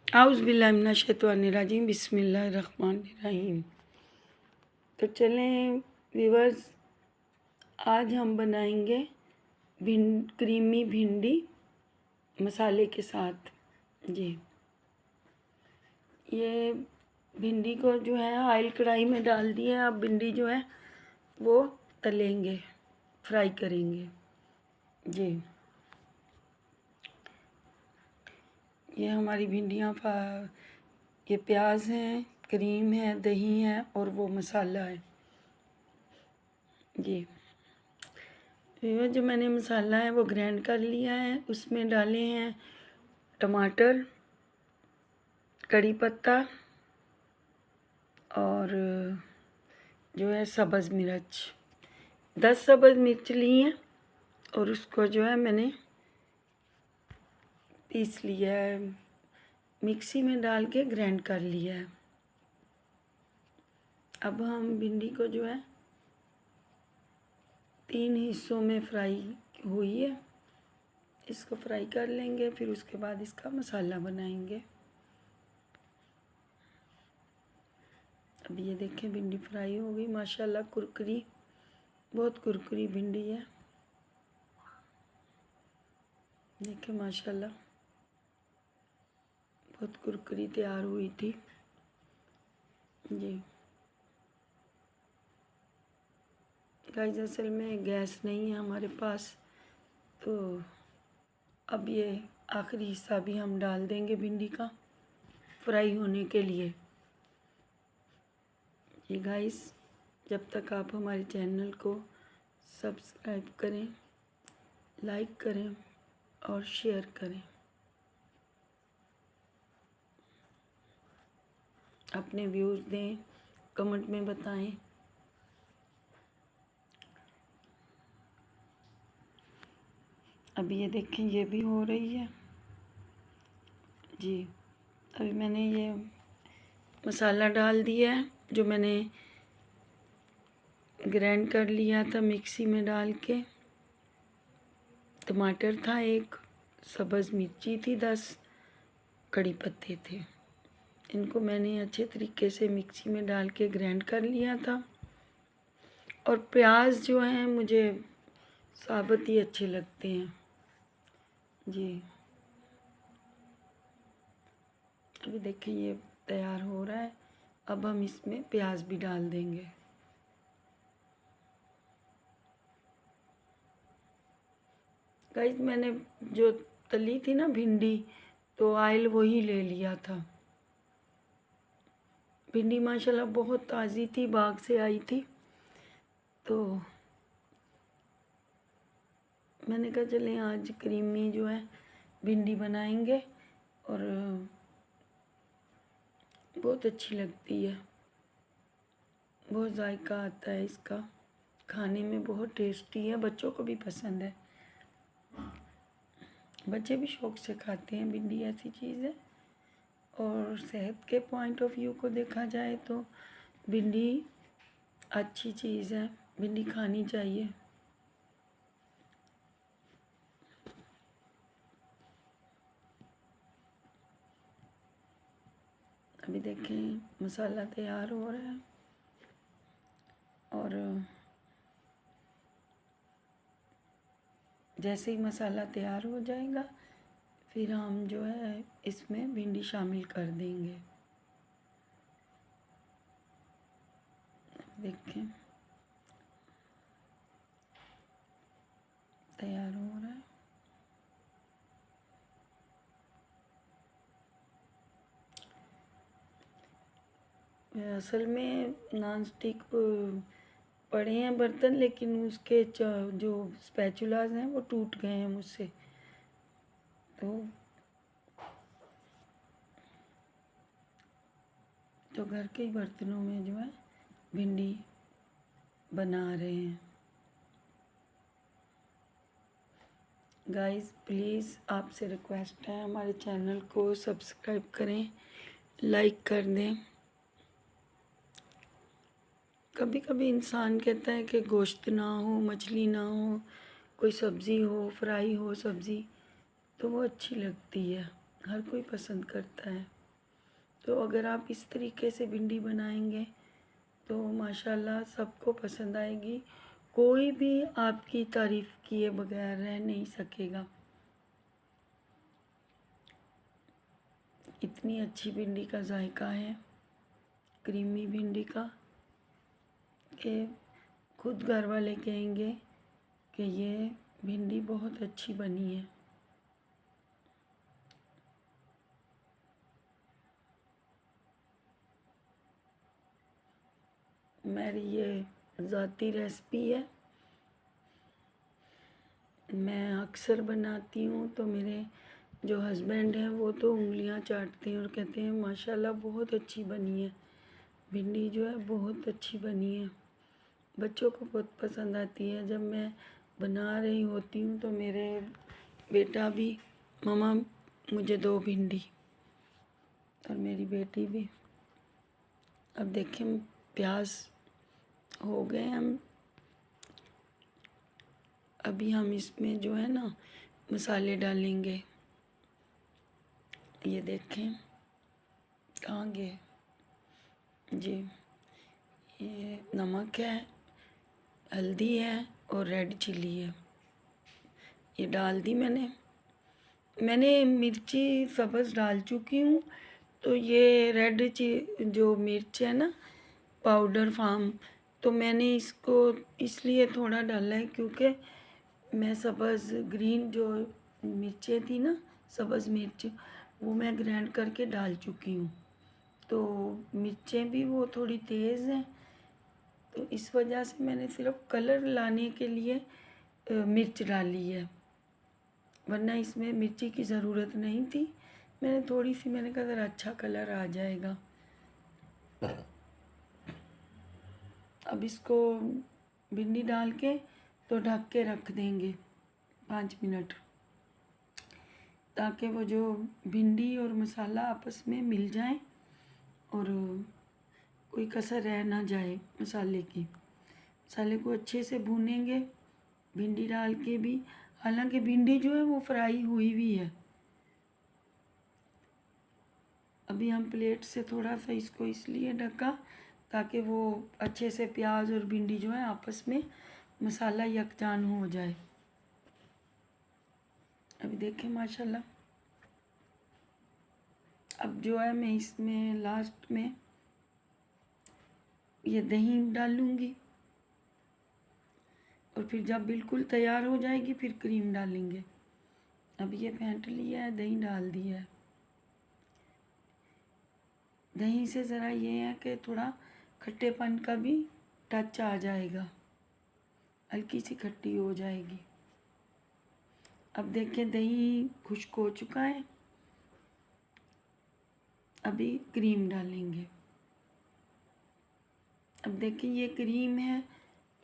आउज़ बिल्लाहि मिनश शैतानिर रजीम बिस्मिल्लाहिर रहमानिर रहीम। तो चलें व्यूअर्स, आज हम बनाएंगे क्रीमी भिंडी मसाले के साथ। जी, ये भिंडी को जो है ऑयल कढ़ाई में डाल दिया। अब भिंडी जो है वो तलेंगे, फ्राई करेंगे। जी, ये हमारी भिंडियाँ ये प्याज हैं, क्रीम है, दही है और वो मसाला है। जी, ये जो मैंने मसाला है वो ग्राइंड कर लिया है। उसमें डाले हैं टमाटर, कड़ी पत्ता और जो है सब्ज़ मिर्च। 10 सब्ज़ मिर्च ली हैं और उसको जो है मैंने पीस लिया है, मिक्सी में डाल के ग्राइंड कर लिया है। अब हम भिंडी को जो है 3 हिस्सों में फ्राई हुई है, इसको फ्राई कर लेंगे। फिर उसके बाद इसका मसाला बनाएंगे। अब ये देखें भिंडी फ्राई हो गई माशाल्लाह, कुरकुरी, बहुत कुरकुरी भिंडी है। देखें माशाल्लाह बहुत कुरकुरी तैयार हुई थी। जी गाइस, असल में गैस नहीं है हमारे पास, तो अब ये आखिरी हिस्सा भी हम डाल देंगे भिंडी का फ्राई होने के लिए। ये गाइस, जब तक आप हमारे चैनल को सब्सक्राइब करें, लाइक करें और शेयर करें, अपने व्यूज़ दें, कमेंट में बताएं। अभी ये देखें ये भी हो रही है। जी, अभी मैंने ये मसाला डाल दिया है जो मैंने ग्राइंड कर लिया था मिक्सी में डाल के। टमाटर था 1, सब्ज़ मिर्ची थी 10, कड़ी पत्ते थे। इनको मैंने अच्छे तरीके से मिक्सी में डाल के ग्राइंड कर लिया था। और प्याज जो हैं मुझे साबुत ही अच्छे लगते हैं। जी, अभी देखें ये तैयार हो रहा है। अब हम इसमें प्याज भी डाल देंगे। गाइस, मैंने जो तली थी ना भिंडी, तो ऑयल वही ले लिया था। भिंडी माशाल्लाह बहुत ताज़ी थी, बाग से आई थी, तो मैंने कहा चलें आज क्रीमी जो है भिंडी बनाएंगे। और बहुत अच्छी लगती है, बहुत जायका आता है इसका, खाने में बहुत टेस्टी है, बच्चों को भी पसंद है। बच्चे भी शौक़ से खाते हैं। भिंडी ऐसी चीज़ है, और सेहत के पॉइंट ऑफ व्यू को देखा जाए तो भिंडी अच्छी चीज़ है, भिंडी खानी चाहिए। अभी देखें मसाला तैयार हो रहा है, और जैसे ही मसाला तैयार हो जाएगा फिर हम जो है इसमें भिंडी शामिल कर देंगे। देखें तैयार हो रहा है। असल में नॉन स्टिक पड़े हैं बर्तन, लेकिन उसके जो स्पैचुलाज हैं वो टूट गए हैं मुझसे, तो घर के ही बर्तनों में जो है भिंडी बना रहे हैं। गाइस, प्लीज़ आपसे रिक्वेस्ट है, हमारे चैनल को सब्सक्राइब करें, लाइक कर दें। कभी कभी इंसान कहता है कि गोश्त ना हो, मछली ना हो, कोई सब्ज़ी हो, फ्राई हो सब्ज़ी, तो वो अच्छी लगती है, हर कोई पसंद करता है। तो अगर आप इस तरीके से भिंडी बनाएंगे तो माशाल्लाह सबको पसंद आएगी। कोई भी आपकी तारीफ़ किए बगैर रह नहीं सकेगा। इतनी अच्छी भिंडी का जायका है, क्रीमी भिंडी का, कि खुद घर वाले कहेंगे कि ये भिंडी बहुत अच्छी बनी है। मेरी ये ज़ाती रेसिपी है, मैं अक्सर बनाती हूँ तो मेरे जो हस्बैंड हैं वो तो उंगलियां चाटते हैं और कहते हैं माशाल्लाह बहुत अच्छी बनी है, भिंडी जो है बहुत अच्छी बनी है। बच्चों को बहुत पसंद आती है। जब मैं बना रही होती हूँ तो मेरे बेटा भी, मम्मा मुझे दो भिंडी, और मेरी बेटी भी। अब देखें प्याज हो गए हम, अभी हम इसमें जो है ना मसाले डालेंगे। ये देखें कहाँ गए जी, ये नमक है, हल्दी है और रेड चिली है, ये डाल दी मैंने मिर्ची सब्ज़ डाल चुकी हूँ। तो ये रेड जो मिर्च है ना पाउडर फार्म, तो मैंने इसको इसलिए थोड़ा डाला है क्योंकि मैं सब्ज़ ग्रीन जो मिर्चें थी ना, सब्ज़ मिर्च, वो मैं ग्राइंड करके डाल चुकी हूँ। तो मिर्चें भी वो थोड़ी तेज़ हैं, तो इस वजह से मैंने सिर्फ कलर लाने के लिए मिर्च डाली है, वरना इसमें मिर्ची की ज़रूरत नहीं थी। मैंने थोड़ी सी, मैंने कहा ज़रा अच्छा कलर आ जाएगा। अब इसको भिंडी डाल के तो ढक के रख देंगे 5 मिनट, ताकि वो जो भिंडी और मसाला आपस में मिल जाए और कोई कसर रह ना जाए मसाले की। मसाले को अच्छे से भूनेंगे भिंडी डाल के भी। हालांकि भिंडी जो है वो फ्राई हुई हुई है। अभी हम प्लेट से थोड़ा सा इसको इसलिए ढका ताकि वो अच्छे से प्याज और भिंडी जो है आपस में मसाला यकजान हो जाए। अभी देखें माशाल्लाह। अब जो है मैं इसमें लास्ट में ये दही डालूँगी और फिर जब बिल्कुल तैयार हो जाएगी फिर क्रीम डालेंगे। अब ये फेंट लिया है, दही डाल दिया है। दही से ज़रा ये है कि थोड़ा खट्टेपन का भी टच आ जाएगा, हल्की सी खट्टी हो जाएगी। अब देखें दही खुश्क हो चुका है, अभी क्रीम डालेंगे। अब देखिए ये क्रीम है,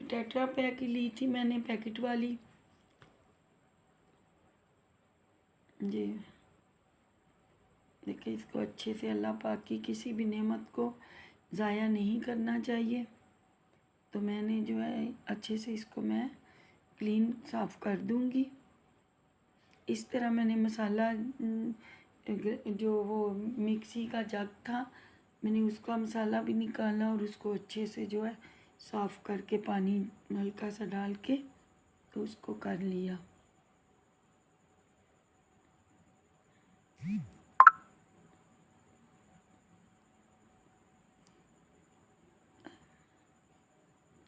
टेट्रा पैक ली थी मैंने, पैकेट वाली जी। देखिए इसको अच्छे से, अल्लाह पाक की किसी भी नेमत को ज़ाया नहीं करना चाहिए। तो मैंने जो है अच्छे से इसको मैं क्लीन साफ़ कर दूँगी। इस तरह मैंने मसाला जो वो मिक्सी का जग था, मैंने उसका मसाला भी निकाला और उसको अच्छे से जो है साफ़ करके पानी हल्का सा डाल के तो उसको कर लिया।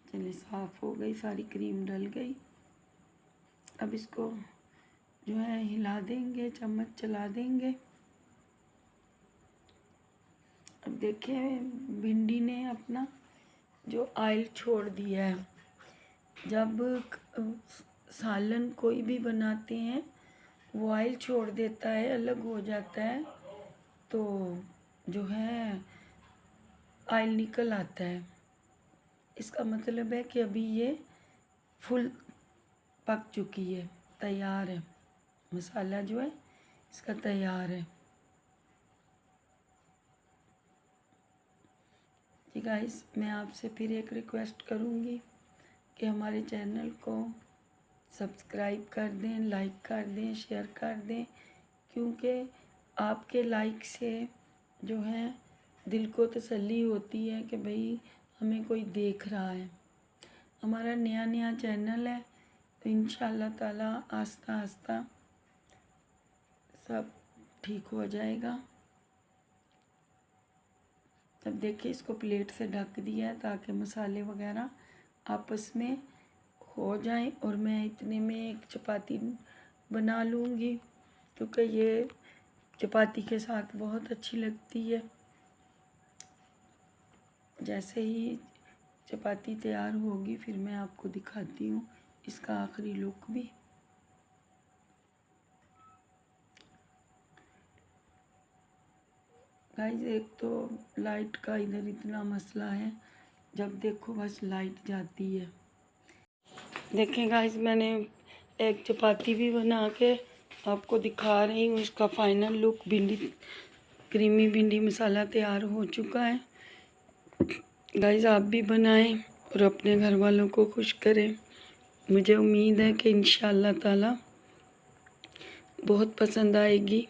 चलिए साफ़ हो गई, सारी क्रीम डल गई। अब इसको जो है हिला देंगे, चम्मच चला देंगे। अब देखिए भिंडी ने अपना जो ऑयल छोड़ दिया है। जब सालन कोई भी बनाते हैं वो ऑयल छोड़ देता है, अलग हो जाता है, तो जो है ऑयल निकल आता है। इसका मतलब है कि अभी ये फुल पक चुकी है, तैयार है, मसाला जो है इसका तैयार है। जी गाइस, मैं आपसे फिर एक रिक्वेस्ट करूँगी कि हमारे चैनल को सब्सक्राइब कर दें, लाइक कर दें, शेयर कर दें, क्योंकि आपके लाइक से जो है दिल को तसल्ली होती है कि भाई हमें कोई देख रहा है। हमारा नया नया चैनल है, तो इंशाल्लाह ताला आस्ता आस्ता सब ठीक हो जाएगा। तब देखिए इसको प्लेट से ढक दिया है ताकि मसाले वगैरह आपस में हो जाएं, और मैं इतने में एक चपाती बना लूँगी, क्योंकि ये चपाती के साथ बहुत अच्छी लगती है। जैसे ही चपाती तैयार होगी फिर मैं आपको दिखाती हूँ इसका आखिरी लुक भी। गाइस एक तो लाइट का इधर इतना मसला है, जब देखो बस लाइट जाती है। देखें गाइस मैंने एक चपाती भी बना के आपको दिखा रही हूँ, इसका फाइनल लुक। भिंडी क्रीमी भिंडी मसाला तैयार हो चुका है। गाइस आप भी बनाएं और अपने घर वालों को खुश करें। मुझे उम्मीद है कि इंशाअल्लाह ताला बहुत पसंद आएगी।